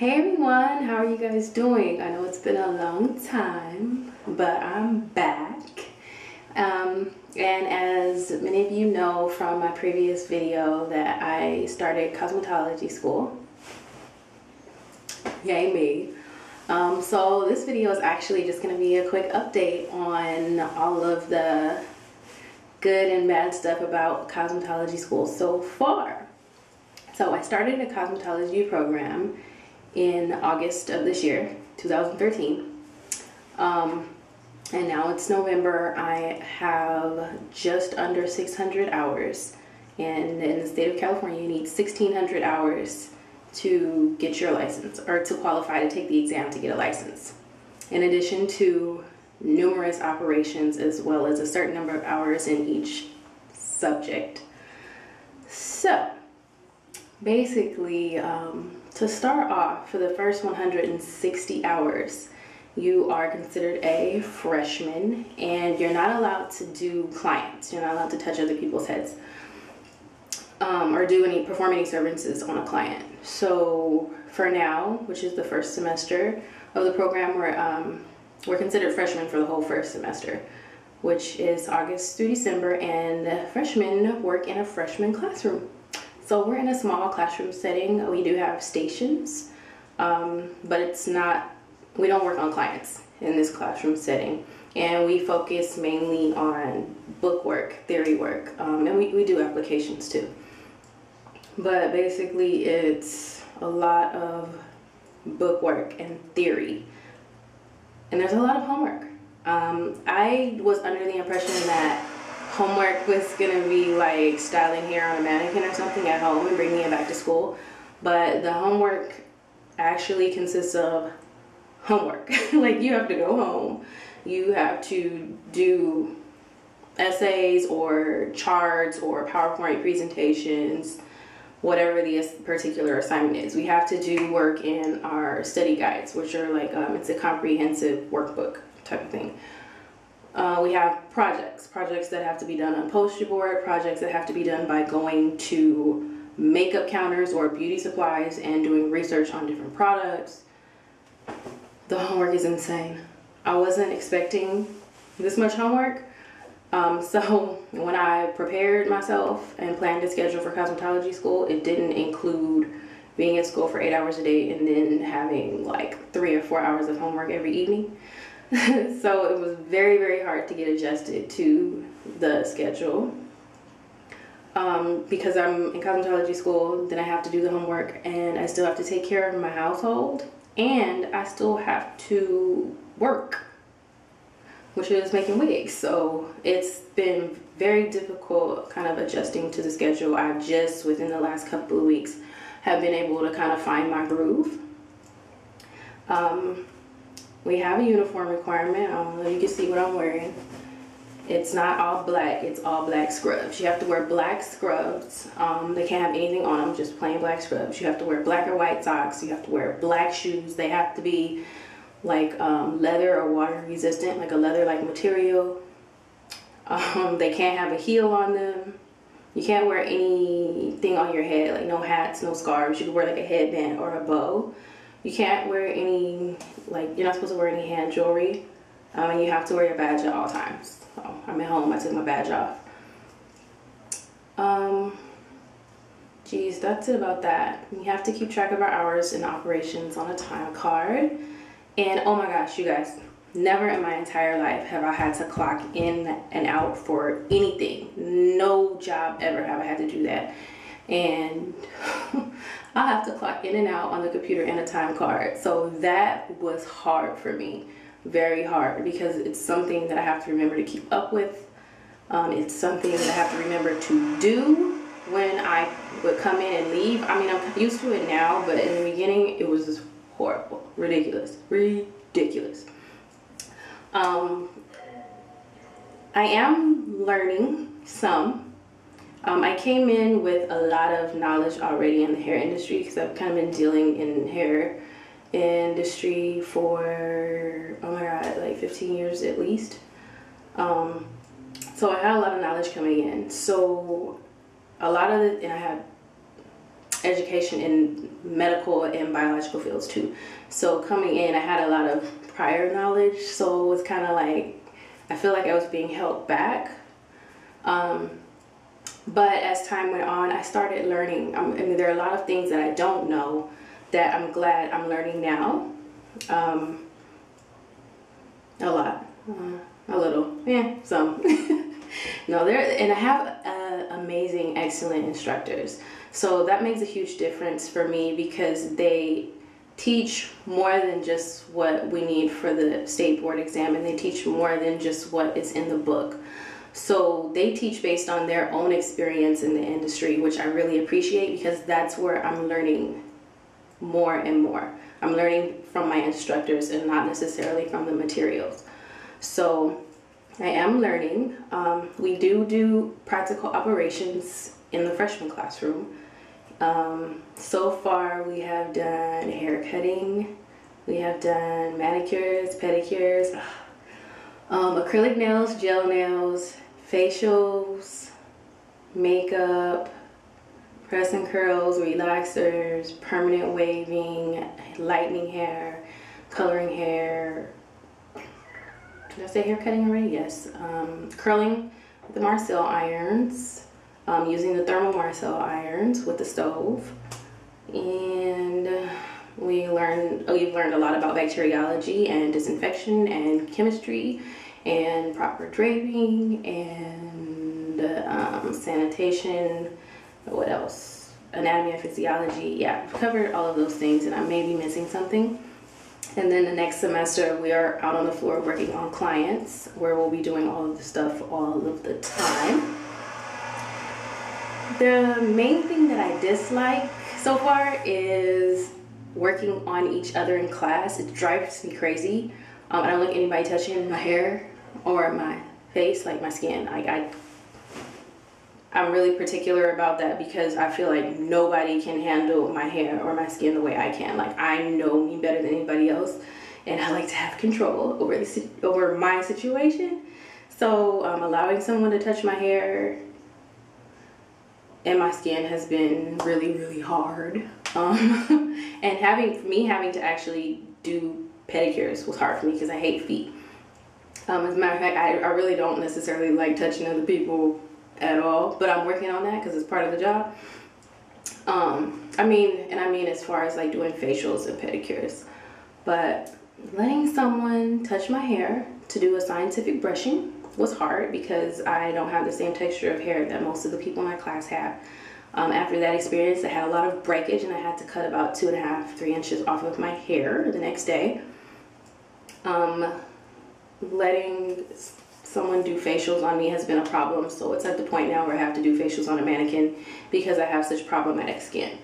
Hey everyone, how are you guys doing? I know it's been a long time, but I'm back. And as many of you know from my previous video that I started cosmetology school. Yay me. So this video is actually just going to be a quick update on all of the good and bad stuff about cosmetology school so far. So I started a cosmetology program in August of this year, 2013. And now it's November. I have just under 600 hours. And in the state of California, you need 1,600 hours to get your license, or to qualify to take the exam to get a license. In addition to numerous operations, as well as a certain number of hours in each subject. So basically, to start off, for the first 160 hours, you are considered a freshman, and you're not allowed to do clients. You're not allowed to touch other people's heads, or perform any services on a client. So for now, which is the first semester of the program, we're considered freshmen for the whole first semester, which is August through December, and freshmen work in a freshman classroom. So we're in a small classroom setting. We do have stations, but we don't work on clients in this classroom setting. And we focus mainly on book work, theory work, and we do applications too. But basically it's a lot of book work and theory. And there's a lot of homework. I was under the impression that homework was gonna be like styling hair on a mannequin or something at home and bringing it back to school, but the homework actually consists of homework. Like, you have to go home, you have to do essays or charts or PowerPoint presentations, whatever the particular assignment is. We have to do work in our study guides, which are like, it's a comprehensive workbook type of thing. We have projects that have to be done on poster board, projects that have to be done by going to makeup counters or beauty supplies and doing research on different products. The homework is insane. I wasn't expecting this much homework. So when I prepared myself and planned a schedule for cosmetology school, it didn't include being at school for 8 hours a day and then having like 3 or 4 hours of homework every evening. So it was very, very hard to get adjusted to the schedule. Because I'm in cosmetology school, then I have to do the homework, and I still have to take care of my household, and I still have to work, which is making wigs. So it's been very difficult kind of adjusting to the schedule. I just, within the last couple of weeks, have been able to kind of find my groove. We have a uniform requirement. I don't know if you can see what I'm wearing. It's not all black, it's all black scrubs. You have to wear black scrubs. They can't have anything on them, just plain black scrubs. You have to wear black or white socks. You have to wear black shoes. They have to be like leather or water resistant, like a leather-like material. They can't have a heel on them. You can't wear anything on your head, like no hats, no scarves. You can wear like a headband or a bow. You can't wear any, like, you're not supposed to wear any hand jewelry. And you have to wear your badge at all times. So I'm at home, I took my badge off. Geez, that's it about that. We have to keep track of our hours and operations on a time card. And oh my gosh, you guys, never in my entire life have I had to clock in and out for anything. No job ever have I had to do that. And I have to clock in and out on the computer and a time card. So that was hard for me, very hard, because it's something that I have to remember to keep up with. It's something that I have to remember to do when I would come in and leave. I mean, I'm used to it now, but in the beginning, it was just horrible, ridiculous. I am learning some. I came in with a lot of knowledge already in the hair industry, because I've kind of been dealing in hair industry for, oh my god, like 15 years at least. So I had a lot of knowledge coming in. So a lot of it, and I had education in medical and biological fields too. So coming in, I had a lot of prior knowledge, so it was kind of like, I feel like I was being held back. But as time went on, I started learning. I mean, there are a lot of things that I don't know that I'm glad I'm learning now. A lot, a little, yeah, some. No, and I have amazing, excellent instructors. So that makes a huge difference for me because they teach more than just what we need for the state board exam, and they teach more than just what is in the book. So they teach based on their own experience in the industry, which I really appreciate because that's where I'm learning more and more. I'm learning from my instructors and not necessarily from the materials. So I am learning. We do practical operations in the freshman classroom. So far we have done hair cutting, we have done manicures, pedicures, acrylic nails, gel nails, facials, makeup, press and curls, relaxers, permanent waving, lightening hair, coloring hair. Did I say hair cutting already? Yes. Curling with the Marcel irons, using the thermal Marcel irons with the stove. And we've learned a lot about bacteriology and disinfection and chemistry and proper draping and sanitation. What else? Anatomy and physiology. Yeah, I've covered all of those things and I may be missing something. And then the next semester we are out on the floor working on clients where we'll be doing all of the stuff all of the time. The main thing that I dislike so far is working on each other in class. It drives me crazy. I don't like anybody touching my hair or my face, like my skin. I'm really particular about that because I feel like nobody can handle my hair or my skin the way I can. Like, I know me better than anybody else, and I like to have control over my situation. So allowing someone to touch my hair and my skin has been really, really hard. And having to actually do pedicures was hard for me because I hate feet. As a matter of fact, I really don't necessarily like touching other people at all, but I'm working on that because it's part of the job. I mean as far as like doing facials and pedicures, but letting someone touch my hair to do a scientific brushing was hard because I don't have the same texture of hair that most of the people in my class have. After that experience, I had a lot of breakage and I had to cut about 2.5 to 3 inches off of my hair the next day. Letting someone do facials on me has been a problem, so it's at the point now where I have to do facials on a mannequin because I have such problematic skin.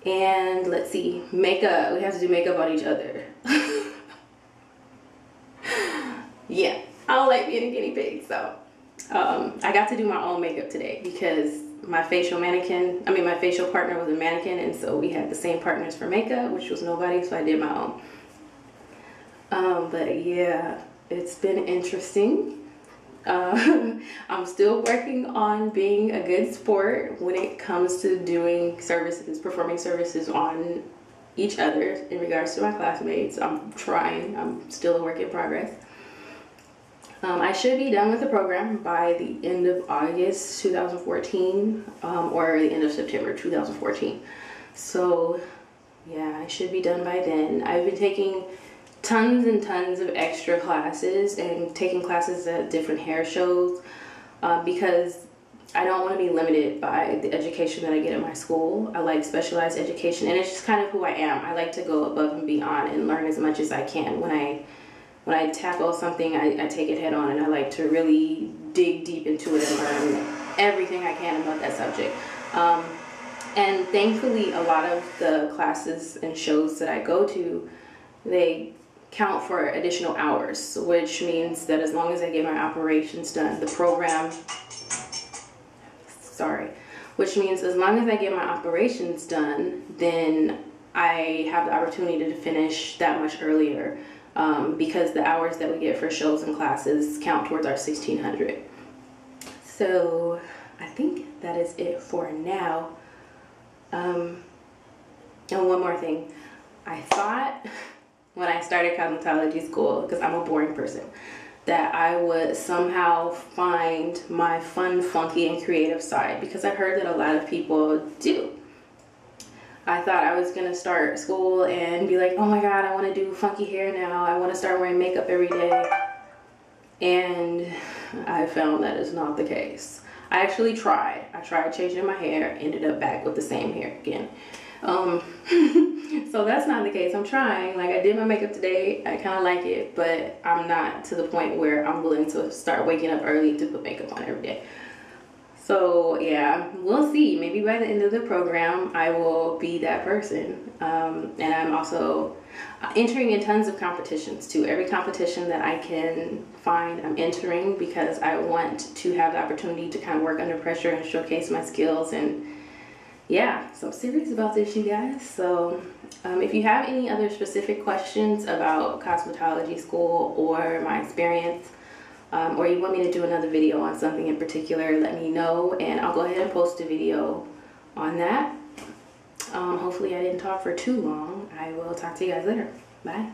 And let's see, makeup. We have to do makeup on each other. Yeah, I don't like being a guinea pig, so I got to do my own makeup today because my facial partner was a mannequin, and so we had the same partners for makeup, which was nobody, so I did my own. But yeah, it's been interesting. I'm still working on being a good sport when it comes to doing services, performing services on each other in regards to my classmates. I'm trying. I'm still a work in progress. I should be done with the program by the end of August 2014 or the end of September 2014. So yeah, I should be done by then. I've been taking tons and tons of extra classes and taking classes at different hair shows because I don't want to be limited by the education that I get at my school. I like specialized education, and it's just kind of who I am. I like to go above and beyond and learn as much as I can. When I tackle something, I take it head on, and I like to really dig deep into it and learn everything I can about that subject. And thankfully, a lot of the classes and shows that I go to, they count for additional hours, which means that as long as I get my operations done, which means as long as I get my operations done, then I have the opportunity to finish that much earlier because the hours that we get for shows and classes count towards our 1600. So I think that is it for now. And one more thing, I thought when I started cosmetology school, because I'm a boring person, that I would somehow find my fun, funky, and creative side, because I heard that a lot of people do. I thought I was gonna start school and be like, oh my god, I want to do funky hair now, I want to start wearing makeup every day, and I found that is not the case. I actually tried. I tried changing my hair, ended up back with the same hair again. So that's not the case. I'm trying. Like, I did my makeup today. I kind of like it, but I'm not to the point where I'm willing to start waking up early to put makeup on every day. So yeah, we'll see. Maybe by the end of the program, I will be that person. And I'm also entering in tons of competitions too. Every competition that I can find, I'm entering, because I want to have the opportunity to kind of work under pressure and showcase my skills. And yeah, so I'm serious about this, you guys. So if you have any other specific questions about cosmetology school or my experience, or you want me to do another video on something in particular, let me know, and I'll go ahead and post a video on that. Hopefully I didn't talk for too long. I will talk to you guys later. Bye.